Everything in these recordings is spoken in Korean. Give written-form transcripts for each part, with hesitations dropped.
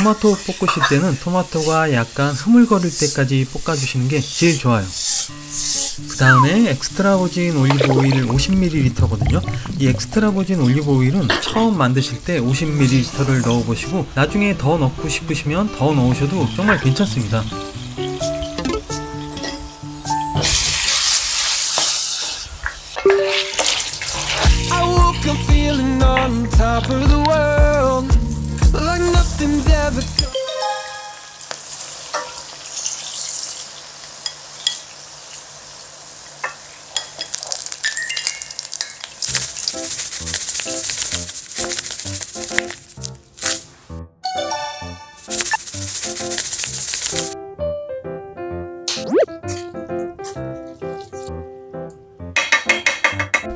토마토 볶으실 때는 토마토가 약간 흐물거릴 때까지 볶아주시는 게 제일 좋아요. 그 다음에 엑스트라 버진 올리브 오일 50ml 거든요. 이 엑스트라 버진 올리브 오일은 처음 만드실 때 50ml를 넣어 보시고 나중에 더 넣고 싶으시면 더 넣으셔도 정말 괜찮습니다.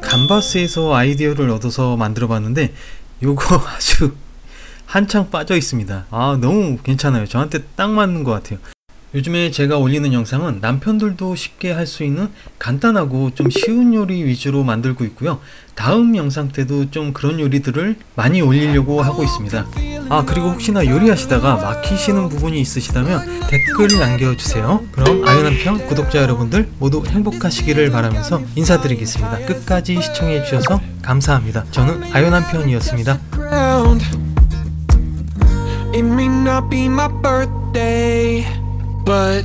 감바스에서 아이디어를 얻어서 만들어 봤는데 요거 아주 한창 빠져 있습니다. 너무 괜찮아요. 저한테 딱 맞는 것 같아요. 요즘에 제가 올리는 영상은 남편들도 쉽게 할 수 있는 간단하고 좀 쉬운 요리 위주로 만들고 있고요. 다음 영상 때도 좀 그런 요리들을 많이 올리려고 하고 있습니다. 그리고 혹시나 요리하시다가 막히시는 부분이 있으시다면 댓글 남겨주세요. 그럼 아요남편 구독자 여러분들 모두 행복하시기를 바라면서 인사드리겠습니다. 끝까지 시청해주셔서 감사합니다. 저는 아요남편이었습니다. It may not be my birthday, but